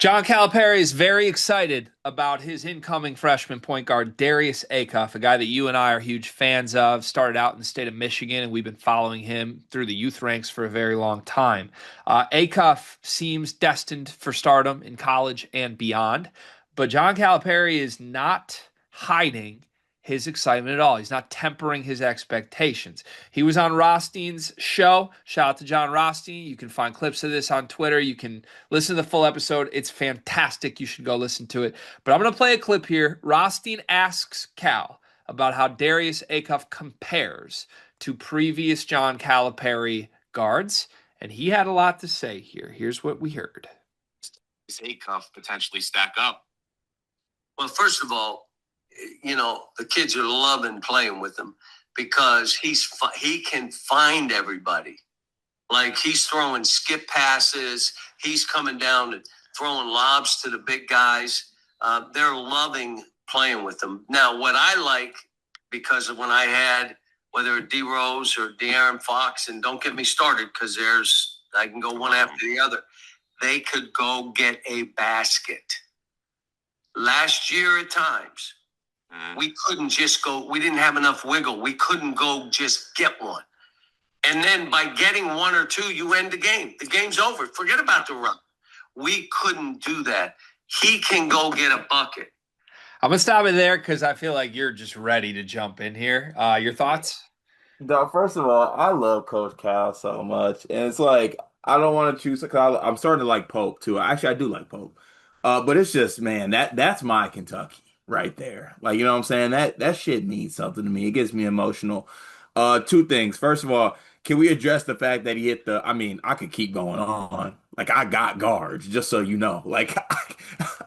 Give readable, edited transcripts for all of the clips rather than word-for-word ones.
John Calipari is very excited about his incoming freshman point guard, Darius Acuff, a guy that you and I are huge fans of. Started out in the state of Michigan, and we've been following him through the youth ranks for a very long time. Acuff seems destined for stardom in college and beyond, but John Calipari is not hiding his excitement at all. He's not tempering his expectations. He was on Rothstein's show. Shout out to John Rothstein. You can find clips of this on Twitter. You can listen to the full episode. It's fantastic. You should go listen to it. But I'm going to play a clip here. Rothstein asks Cal about how Darius Acuff compares to previous John Calipari guards, and he had a lot to say here. Here's what we heard. Does Acuff potentially stack up? Well, first of all, the kids are loving playing with him because he can find everybody. Like, he's throwing skip passes. He's coming down and throwing lobs to the big guys. They're loving playing with him. Now, what I like, because of when I had, whether D Rose or De'Aaron Fox, and don't get me started because I can go one after the other. They could go get a basket. Last year at times, we couldn't just go. We didn't have enough wiggle. We couldn't go just get one. And then by getting one or two, you end the game. The game's over. Forget about the run. We couldn't do that. He can go get a bucket. I'm going to stop it there because I feel like you're just ready to jump in here. Your thoughts? Dog, first of all, I love Coach Cal so much, and it's like I don't want to choose because I'm starting to like Pope too. Actually, I do like Pope, but it's just, man, that's my Kentucky right there. Like, you know what I'm saying? That shit means something to me. It gets me emotional. Two things. First of all, can we address the fact that he hit the? I mean, I could keep going on. Like, I got guards, just so you know. Like,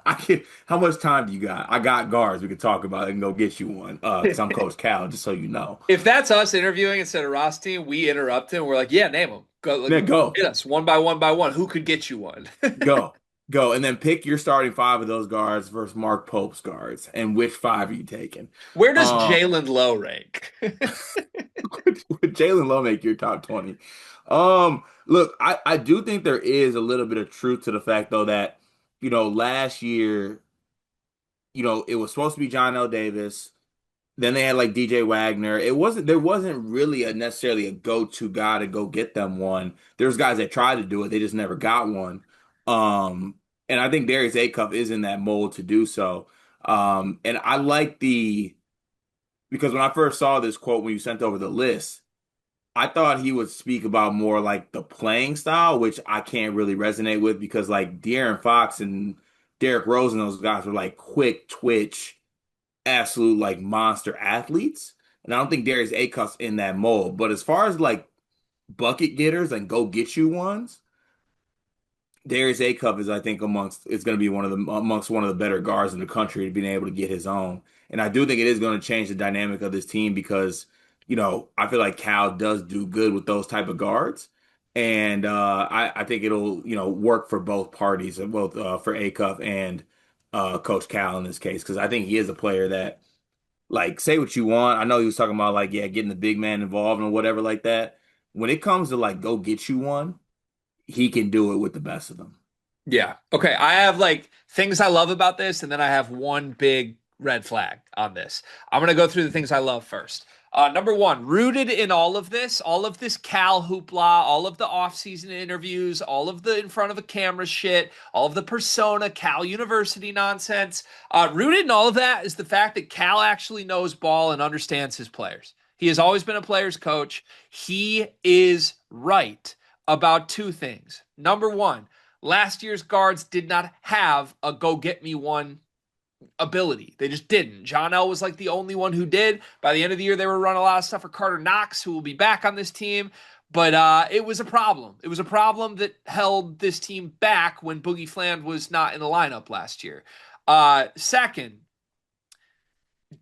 I can. How much time do you got? I got guards. We can talk about it and go get you one. Because I'm Coach Cal, just so you know. If that's us interviewing instead of Rothstein, we interrupt him. We're like, yeah, name them. Go, Then go. Hit us one by one by one. Who could get you one? Go. Go. And then pick your starting five of those guards versus Mark Pope's guards. And which five are you taking? Where does Jalen Lowe rank? Would Jalen Lowe make your top 20? Look, I do think there is a little bit of truth to the fact, though, that, last year, it was supposed to be John L. Davis. Then they had like DJ Wagner. There wasn't really necessarily a go-to guy to go get them one. There's guys that tried to do it, they just never got one. And I think Darius Acuff is in that mold to do so. And I like because when I first saw this quote when you sent over the list, I thought he would speak about more like the playing style, which I can't really resonate with because like De'Aaron Fox and Derrick Rose and those guys were like quick twitch, absolute like monster athletes. And I don't think Darius Acuff's in that mold. But as far as like bucket getters and go get you ones, Darius Acuff is, I think, amongst going to be amongst one of the better guards in the country to being able to get his own. And I do think it is going to change the dynamic of this team because, I feel like Cal does do good with those type of guards. And I think it'll, work for both parties, both for Acuff and Coach Cal in this case, because I think he is a player that, like, say what you want. I know he was talking about, like, yeah, getting the big man involved and whatever like that. When it comes to, like, go get you one, he can do it with the best of them. Yeah. Okay. I have like things I love about this, and then I have one big red flag on this. I'm going to go through the things I love first. Number one, rooted in all of this Cal hoopla, all of the offseason interviews, all of the in front of a camera shit, all of the persona, Cal University nonsense. Rooted in all of that is the fact that Cal actually knows ball and understands his players. He has always been a player's coach. He is right about two things. Number one, last year's guards did not have a go get me one ability. They just didn't. John L was like the only one who did. By the end of the year, they were running a lot of stuff for Carter Knox, who will be back on this team. But it was a problem. It was a problem that held this team back when Boogie Fland was not in the lineup last year. Second,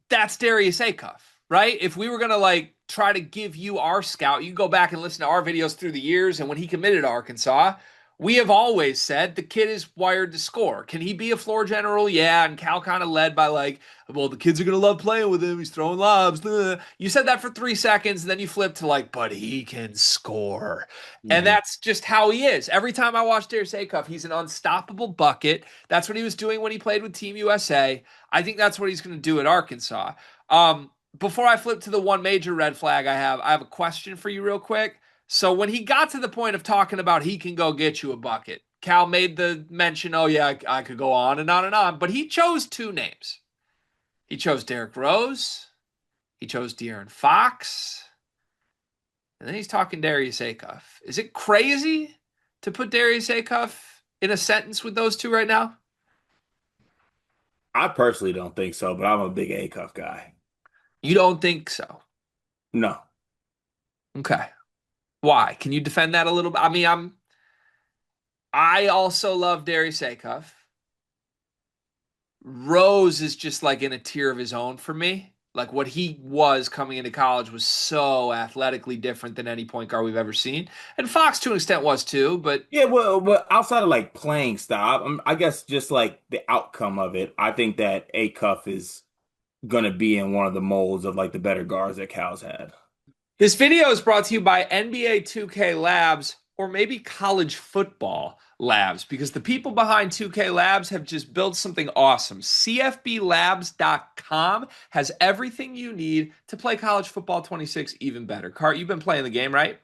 that's Darius Acuff, right? If we were going to like try to give you our scout, you go back and listen to our videos through the years, and when he committed to Arkansas, We have always said the kid is wired to score. Can he be a floor general? Yeah. And Cal kind of led by like, well, the kids are going to love playing with him. He's throwing lobs. You said that for 3 seconds, and then you flipped to like, but he can score. And Mhm. that's just how he is. Every time I watch Darius Acuff, he's an unstoppable bucket. That's what he was doing when he played with Team USA. I think that's what he's going to do at Arkansas. Before I flip to the one major red flag I have a question for you real quick. So when he got to the point of talking about he can go get you a bucket, Cal made the mention, oh, yeah, I could go on and on and on, but he chose two names. He chose Derrick Rose, he chose De'Aaron Fox, and then he's talking Darius Acuff. Is it crazy to put Darius Acuff in a sentence with those two right now? I personally don't think so, but I'm a big Acuff guy. You don't think so? No. Okay. Why? Can you defend that a little bit? I mean, I also love Darius Acuff. Rose is just like in a tier of his own for me. Like what he was coming into college was so athletically different than any point guard we've ever seen. And Fox to an extent was too, but Yeah, well, outside of like playing style, I guess just like the outcome of it, I think that Acuff is gonna be in one of the molds of like the better guards that Cal's had. this video is brought to you by NBA 2K Labs or maybe college football labs because the people behind 2K Labs have just built something awesome. CFBLabs.com has everything you need to play college football 26 even better. Cart, you've been playing the game, right?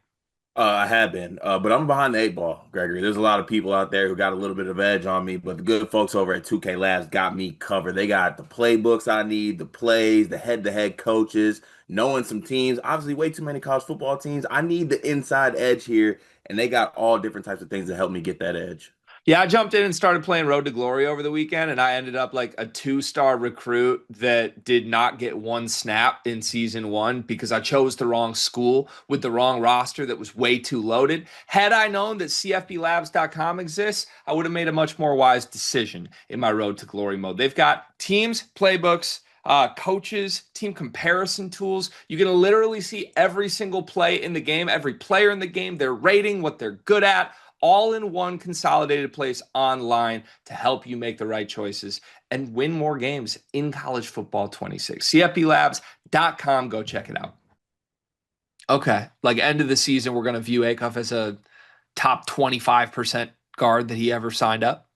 I have been, but I'm behind the eight ball, Gregory. There's a lot of people out there who got a little bit of edge on me, but the good folks over at 2K Labs got me covered. They got the playbooks I need, the plays, the head-to-head coaches, knowing some teams. Obviously, way too many college football teams. I need the inside edge here, and they got all different types of things to help me get that edge. Yeah, I jumped in and started playing Road to Glory over the weekend, and I ended up like a 2-star recruit that did not get one snap in season one because I chose the wrong school with the wrong roster that was way too loaded. Had I known that CFBLabs.com exists, I would have made a much more wise decision in my Road to Glory mode. They've got teams, playbooks, coaches, team comparison tools. You can literally see every single play in the game, every player in the game, their rating, what they're good at, all in one consolidated place online to help you make the right choices and win more games in college football 26. CFBLabs.com. Go check it out. Okay. Like end of the season, we're going to view Acuff as a top 25% guard that he ever signed up.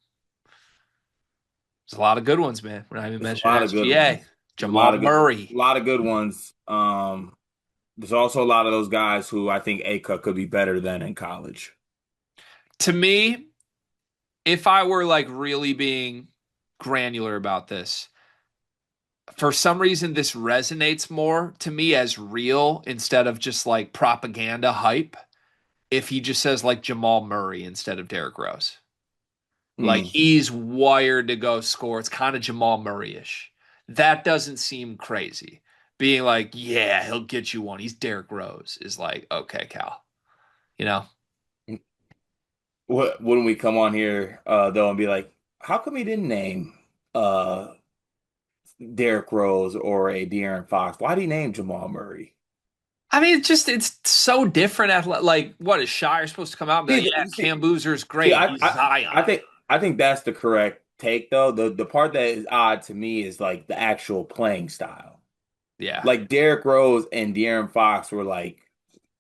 There's a lot of good ones, man. We're not even There's a mentioning lot of good SGA. ones. There's Jamal a Murray. lot of good ones. There's also a lot of those guys who I think Acuff could be better than in college. To me, if I were like really being granular about this, for some reason this resonates more to me as real instead of just like propaganda hype if he just says like Jamal Murray instead of Derrick Rose. Like Hmm. he's wired to go score. It's kind of Jamal Murray-ish. That doesn't seem crazy. Being like, yeah, he'll get you one. He's Derrick Rose is like, okay, Cal. You know? What wouldn't we come on here though and be like, how come he didn't name uh Derrick Rose or a De'Aaron Fox? Why did he name Jamal Murray? I mean, it's so different. Like, what is Shire supposed to come out and be like, yeah, Cam Boozer's See, great. He's Zion. I think that's the correct take though. The part that is odd to me is like the actual playing style. Yeah. Like Derrick Rose and De'Aaron Fox were like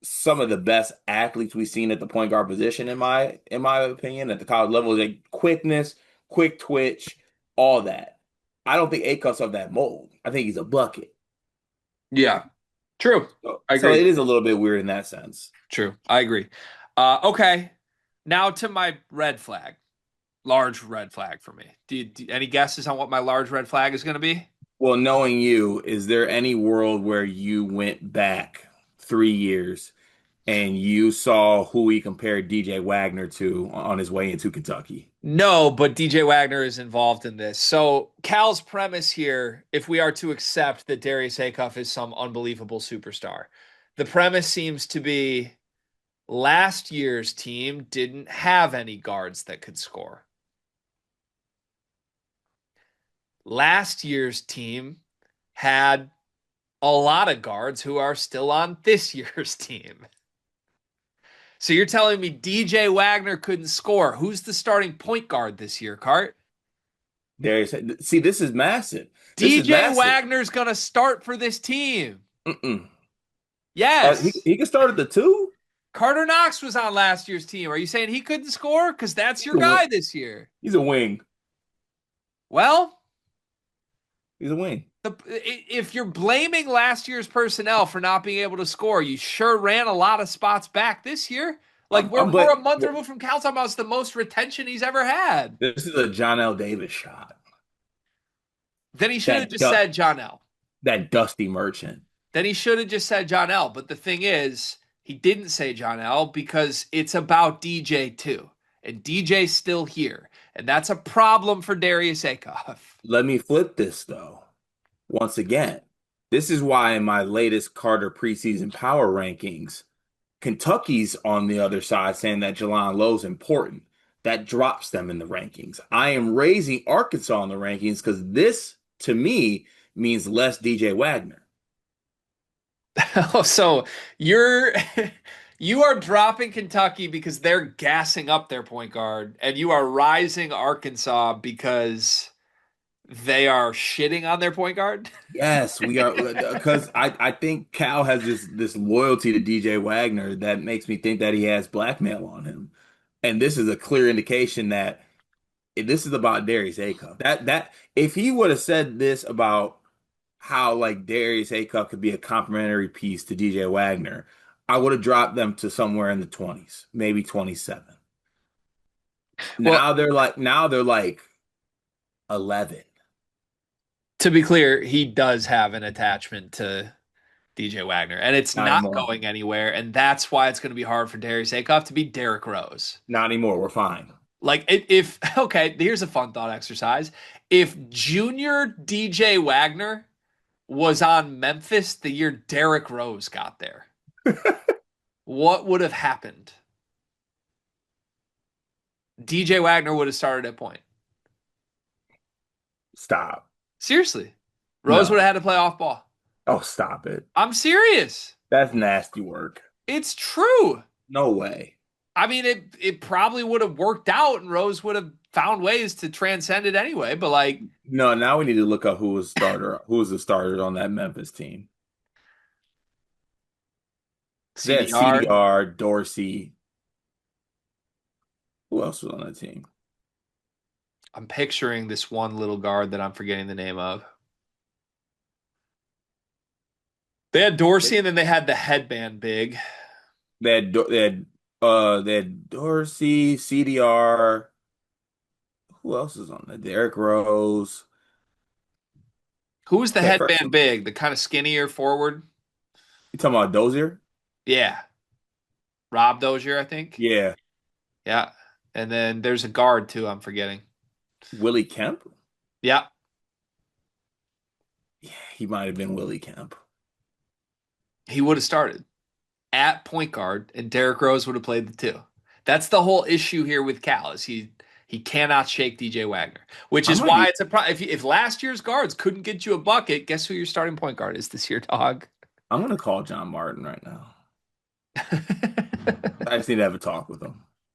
some of the best athletes we've seen at the point guard position in my opinion at the college level. Like quickness, quick twitch, all that. I don't think Acuff's of that mold. I think he's a bucket. Yeah. True. I So agree. it is a little bit weird in that sense. True. I agree. Okay. Now to my red flag. Large red flag for me. Any guesses on what my large red flag is going to be? Well, knowing you, is there any world where you went back 3 years and you saw who he compared DJ Wagner to on his way into Kentucky? No, but DJ Wagner is involved in this. So Cal's premise here, if we are to accept that Darius Acuff is some unbelievable superstar, the premise seems to be last year's team didn't have any guards that could score. Last year's team had a lot of guards who are still on this year's team. So you're telling me DJ Wagner couldn't score? Who's the starting point guard this year, Cart? Darius, see, this is massive. This is DJ massive. Wagner's gonna start for this team. Mm-mm. Yes. He can start at the two. Carter Knox was on last year's team. Are you saying he couldn't score? Because that's your He's a wing. guy this year. He's a wing. Well, He's a wing. if you're blaming last year's personnel for not being able to score, you sure ran a lot of spots back this year. Like we're a month removed from Cal talking about it's the most retention he's ever had. This is a John L. Davis shot. Then he should have just said John L. That dusty merchant. Then he should have just said John L. But the thing is, he didn't say John L. because it's about DJ too. And DJ's still here. And that's a problem for Darius Acuff. Let me flip this though. Once again, this is why in my latest Carter preseason power rankings, Kentucky's on the other side saying that Jelon Lowe's important. That drops them in the rankings. I am raising Arkansas in the rankings because this, to me, means less DJ Wagner. Oh, so you are dropping Kentucky because they're gassing up their point guard, and you are rising Arkansas because they are shitting on their point guard? Yes, we are, because I think Cal has this loyalty to DJ Wagner that makes me think that he has blackmail on him. And this is a clear indication that this is about Darius Acuff. That if he would have said this about how like Darius Acuff could be a complementary piece to DJ Wagner, I would have dropped them to somewhere in the 20s, maybe 27. Now they're like 11. To be clear, he does have an attachment to DJ Wagner, and it's not going anywhere, and that's why it's going to be hard for Darius Acuff to be Derrick Rose. Not anymore. We're fine. Like okay, here's a fun thought exercise. If junior DJ Wagner was on Memphis the year Derrick Rose got there, what would have happened? DJ Wagner would have started at point. Stop. Seriously. Rose would have had to play off ball. Oh, stop it. I'm serious. That's nasty work. It's true. No way. I mean, it probably would have worked out and Rose would have found ways to transcend it anyway, but like no, now we need to look up who was the starter on that Memphis team. CDR, Dorsey. Who else was on that team? I'm picturing this one little guard that I'm forgetting the name of. They had Dorsey and then they had the headband big. They had Dorsey, CDR. Who else is on that? Derrick Rose. Who was the headband big? The kind of skinnier forward? You talking about Dozier? Yeah. Rob Dozier, I think. Yeah. Yeah. And then there's a guard too, I'm forgetting. Willie Kemp? Yeah. Yeah, he might have been Willie Kemp. He would have started at point guard, and Derrick Rose would have played the two. That's the whole issue here with Cal is he cannot shake DJ Wagner, which is why it's a problem. If last year's guards couldn't get you a bucket, guess who your starting point guard is this year, dog? I'm going to call John Martin right now. I just need to have a talk with him.